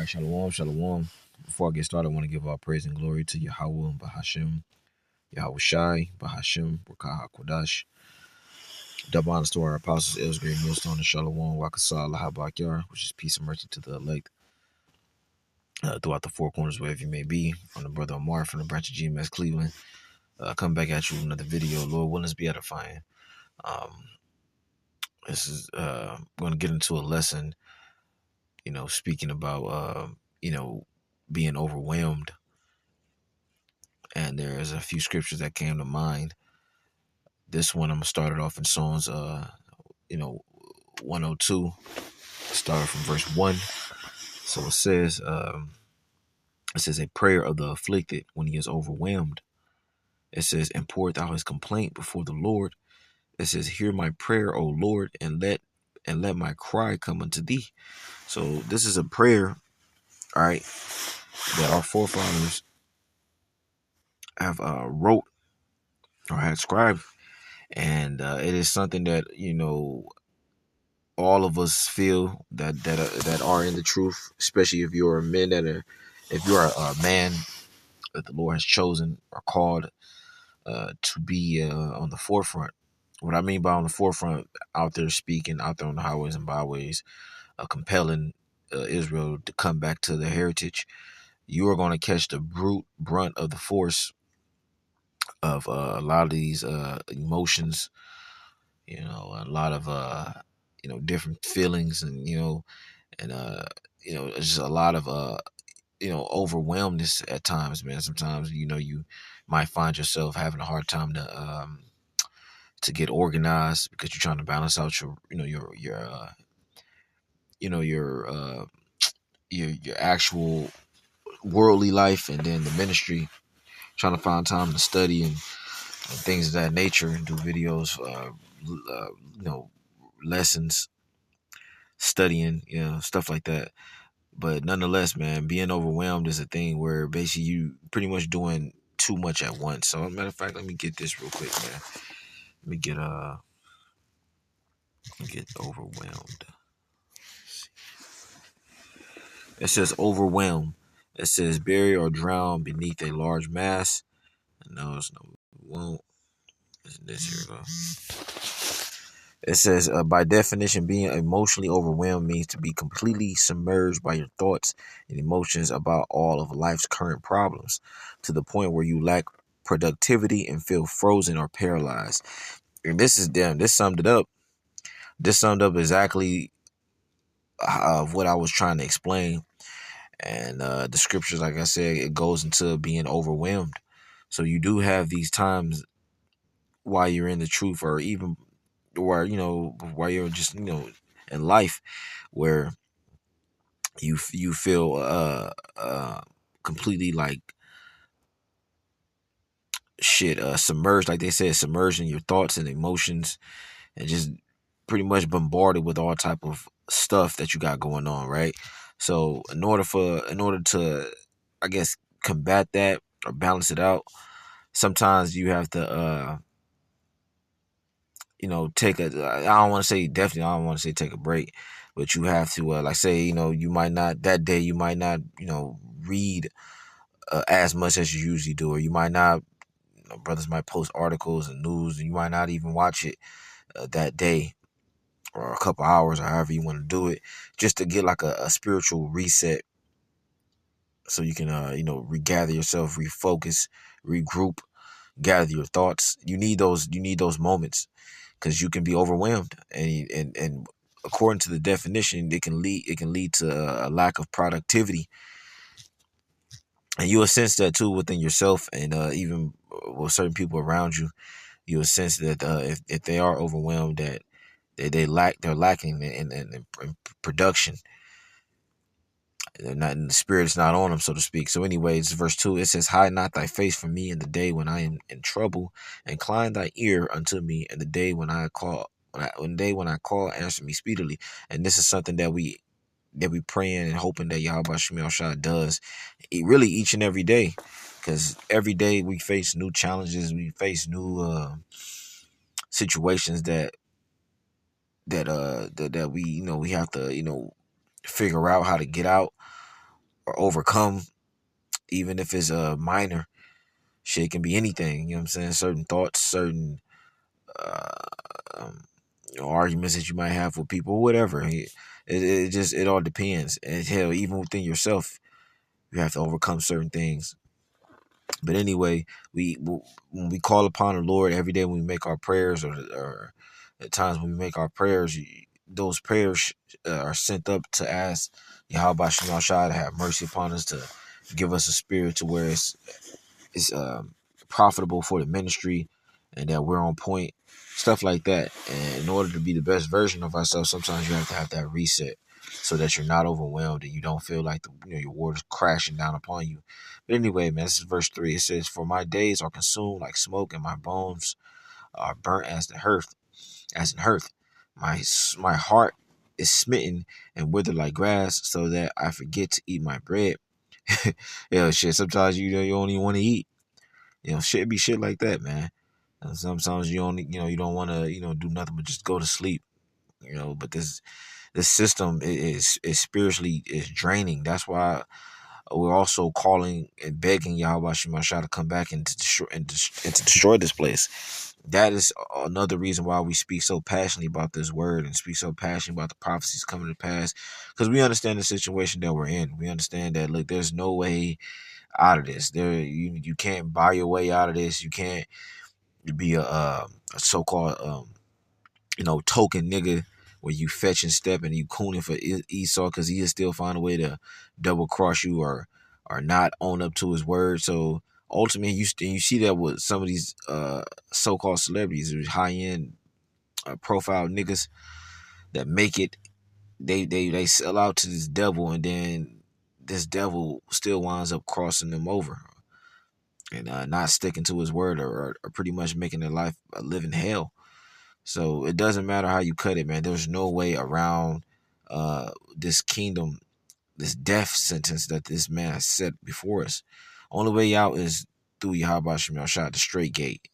right, shalom, shalom. Before I get started, I want to give all praise and glory to Yahweh, Bahashim, Yahweh Shai, Bahashim, Rakah HaKodash. Double honors to our apostles, Elsgray, Millstone, and Shalom, Wakasah, Lahabakyar, which is peace and mercy to the elect throughout the four corners, wherever you may be. From the brother Omar, from the branch of GMS Cleveland. Come back at you with another video. Lord willing, us be edifying. This is going to get into a lesson, speaking about, being overwhelmed. And there's a few scriptures that came to mind. This one, I'm going to start it off in Psalms, 102. Start from verse 1. So it says a prayer of the afflicted when he is overwhelmed. It says, and poureth out his complaint before the Lord. It says, hear my prayer, O Lord, and let my cry come unto thee. So this is a prayer, all right, that our forefathers have wrote or had scribed. And it is something that, all of us feel that are in the truth, especially if you're a man if you're a man that the Lord has chosen or called to be on the forefront. What I mean by on the forefront, out there speaking, out there on the highways and byways, compelling Israel to come back to their heritage, you are going to catch the brunt of the force of a lot of these emotions, a lot of different feelings, and it's just a lot of overwhelmness at times, man. Sometimes you might find yourself having a hard time to get organized because you're trying to balance out your actual worldly life, and then the ministry, trying to find time to study and things of that nature, and do videos, lessons, studying, stuff like that. But nonetheless, man, being overwhelmed is a thing where basically you pretty much doing too much at once. So, matter of fact, let me get this real quick, man. Let me get overwhelmed. It says overwhelm. It says bury or drown beneath a large mass. No, it's no, it won't. It's this, here we go. It says, by definition, being emotionally overwhelmed means to be completely submerged by your thoughts and emotions about all of life's current problems, to the point where you lack productivity and feel frozen or paralyzed. And this summed it up. This summed up exactly what I was trying to explain. And the scriptures, like I said, it goes into being overwhelmed. So you do have these times while you're in the truth, or even while you're just in life, where you feel completely like shit, submerged, like they said, submerged in your thoughts and emotions, and just pretty much bombarded with all type of stuff that you got going on, right? So in order to, I guess, combat that or balance it out, sometimes you have to take a, I don't want to say definitely, I don't want to say take a break, but you have to, like say, you might not, that day, you might not, read as much as you usually do, or you might not, brothers might post articles and news, and you might not even watch it that day, or a couple hours, or however you want to do it, just to get like a spiritual reset, so you can, regather yourself, refocus, regroup, gather your thoughts. You need those moments, because you can be overwhelmed, and according to the definition, it can lead to a lack of productivity, and you will sense that too within yourself, and even with certain people around you. You will sense that if they are overwhelmed, that they're lacking in production. They're not, the spirit is not on them, so to speak. So anyways, verse 2, it says, hide not thy face from me in the day when I am in trouble. Incline thy ear unto me in the day when I call. When I call, answer me speedily. And this is something that we praying and hoping that Yahweh Shemel Shah does really each and every day. Because every day we face new challenges. We face new situations that we we have to figure out how to get out. or overcome, even if it's a minor shit. It can be anything. You know what I'm saying? Certain thoughts, certain uh, um, arguments that you might have with people, whatever. It just it all depends. And hell, even within yourself, you have to overcome certain things. But anyway, when we call upon the Lord every day when we make our prayers, or at times when we make our prayers, those prayers are sent up to ask Yahweh Shem Shah to have mercy upon us, to give us a spirit to where it's profitable for the ministry, and that we're on point, stuff like that. And in order to be the best version of ourselves, sometimes you have to have that reset so that you're not overwhelmed and you don't feel like your world is crashing down upon you. But anyway, man, this is verse 3. It says, "For my days are consumed like smoke, and my bones are burnt as the hearth, as in hearth. My heart is smitten and withered like grass, so that I forget to eat my bread." Shit. Sometimes you don't even want to eat. Shit be shit like that, man. And sometimes you don't want to, do nothing but just go to sleep. But this system is spiritually is draining. That's why we're also calling and begging Yahweh Shemashah to come back and to destroy this place. That is another reason why we speak so passionately about this word and speak so passionately about the prophecies coming to pass, because we understand the situation that we're in. We understand that, look, there's no way out of this. You can't buy your way out of this. You can't be a so-called token nigga where you fetch and step and you cooning for Esau, because he'll still find a way to double cross you, or not own up to his word. So ultimately, you see that with some of these so-called celebrities, or high-end profile niggas that make it. They sell out to this devil, and then this devil still winds up crossing them over, and not sticking to his word, or pretty much making their life a living hell. So it doesn't matter how you cut it, man. There's no way around this kingdom, this death sentence that this man has set before us. Only way out is through Yahweh Shem Shot, the straight gate,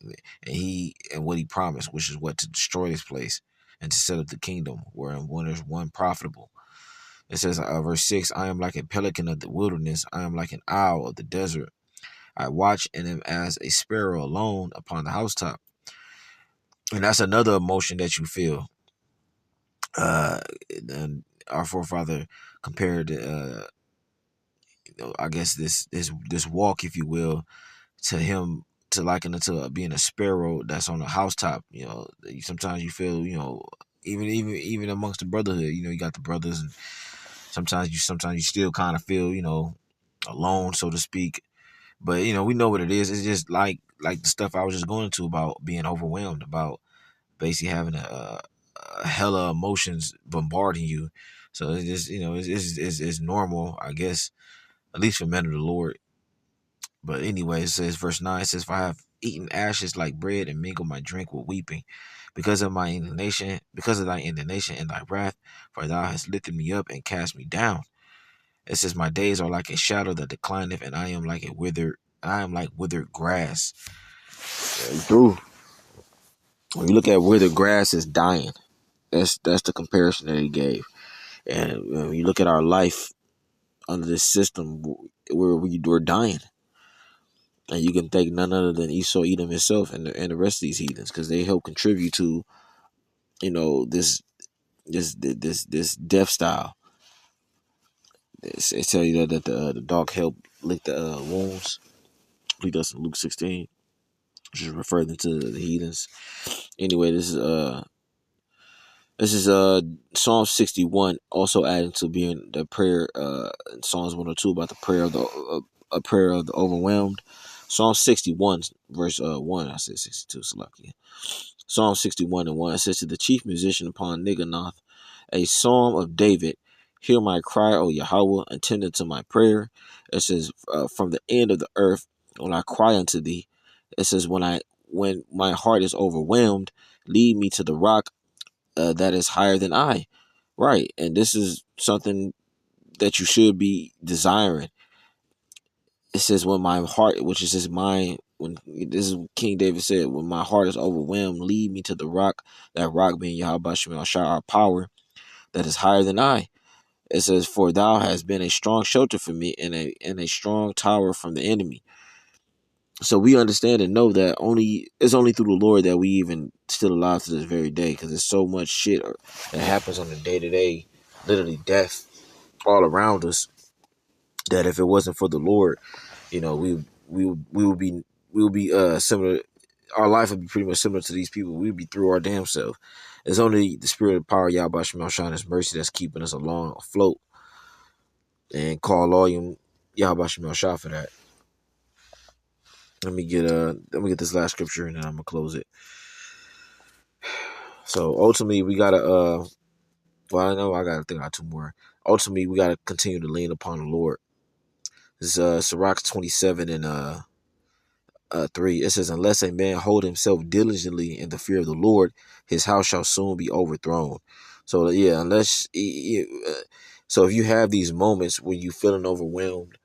and what he promised, which is what, to destroy this place and to set up the kingdom where when there's one profitable. It says, verse 6, "I am like a pelican of the wilderness. I am like an owl of the desert. I watch and am as a sparrow alone upon the housetop." And that's another emotion that you feel. Uh, and our forefather compared, I guess this walk, if you will, to him, to liken it to being a sparrow that's on a housetop. Sometimes you feel, even amongst the brotherhood, you got the brothers, and sometimes you still kind of feel, alone, so to speak. But we know what it is. It's just like the stuff I was just going into about being overwhelmed, about basically having a hella emotions bombarding you. So it's just, it's normal, I guess, at least for men of the Lord. But anyway, it says, verse 9, it says, "For I have eaten ashes like bread and mingled my drink with weeping, because of my indignation, because of thy indignation and thy wrath, for thou hast lifted me up and cast me down. It says, my days are like a shadow that declineth, and I am like withered grass." Through when you look at withered grass, is dying. That's the comparison that he gave. And when you look at our life under this system, we're dying. And you can thank none other than Esau, Edom himself, and the rest of these heathens, because they help contribute to this death style. It tell you that the dog helped lick the wounds. I believe that's in Luke 16, which is referring to the heathens. Anyway, this is Psalm 61, also adding to being the prayer in Psalms 102 about the prayer of the a prayer of the overwhelmed. Psalm 61 verse 1. I said 62, so lucky. Psalm 61 and 1. It says, "To the chief musician upon Niganoth, a psalm of David, hear my cry, O Yahweh, attend unto my prayer." It says, "From the end of the earth, when I cry unto thee." It says, when my heart is overwhelmed, lead me to the rock that is higher than I. Right. And this is something that you should be desiring. It says, when my heart, which is his mind, when this is what King David said, when my heart is overwhelmed, lead me to the rock, that rock being Yahweh Shemel Shah, our power that is higher than I. It says, "For thou hast been a strong shelter for me, and a strong tower from the enemy." So we understand and know that it's only through the Lord that we even still alive to this very day, because there's so much shit that happens on the day to day, literally death all around us, that if it wasn't for the Lord, we would be similar. Our life would be pretty much similar to these people. We'd be through our damn self. It's only the spirit of power, Yahweh Shemel Shine, His mercy, that's keeping us along afloat. And call all you Yahweh Shemel Shah for that. Let me get this last scripture and then I'm gonna close it. So ultimately we gotta well, I know I gotta think about two more. Ultimately we gotta continue to lean upon the Lord. This is Sirach 27 and 3. It says, "Unless a man hold himself diligently in the fear of the Lord, his house shall soon be overthrown." So yeah, so if you have these moments when you feeling overwhelmed,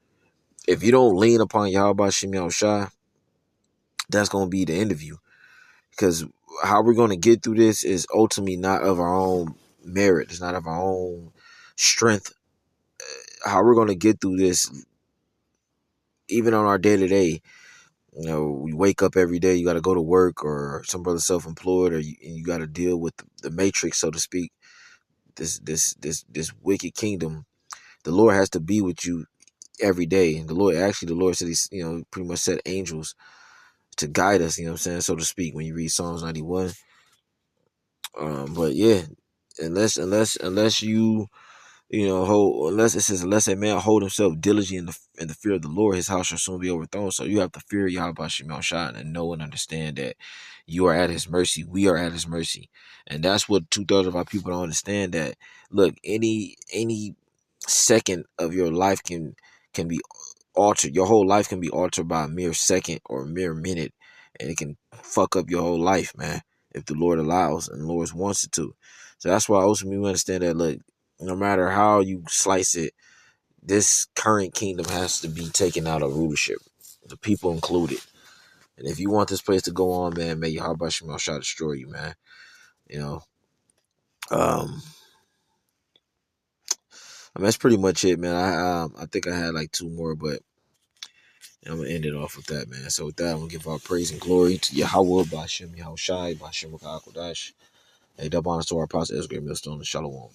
if you don't lean upon Yahweh Shem Shai, that's gonna be the end of you. Because how we're gonna get through this is ultimately not of our own merit. It's not of our own strength. How we're gonna get through this, even on our day to day. We wake up every day. You got to go to work, or some brother self-employed, and you got to deal with the matrix, so to speak. This wicked kingdom. The Lord has to be with you every day, and the Lord said He's pretty much set angels to guide us. You know what I'm saying, so to speak. When you read Psalms 91, but yeah, unless you unless it says, "Unless a man hold himself diligently in the fear of the Lord, his house shall soon be overthrown." So you have to fear Yahweh Shemel Shai and know and understand that you are at His mercy. We are at His mercy, and that's what 2/3 of our people don't understand. That look, any second of your life can be altered. Your whole life can be altered by a mere second or a mere minute, and it can fuck up your whole life, man, if the Lord allows and the Lord wants it to. So that's why ultimately we understand that, look, no matter how you slice it, this current kingdom has to be taken out of rulership, the people included. And if you want this place to go on, man, may Yahweh Shemel Shah destroy you, man. You know, um, I mean, that's pretty much it, man. I think I had like two more, but I'm gonna end it off with that, man. So with that, I'm gonna give our praise and glory to Yahweh, Bashem Yahushai, Bashem Rakakodash. Hey, double honors to our apostle Ezra Millstone and Shalom.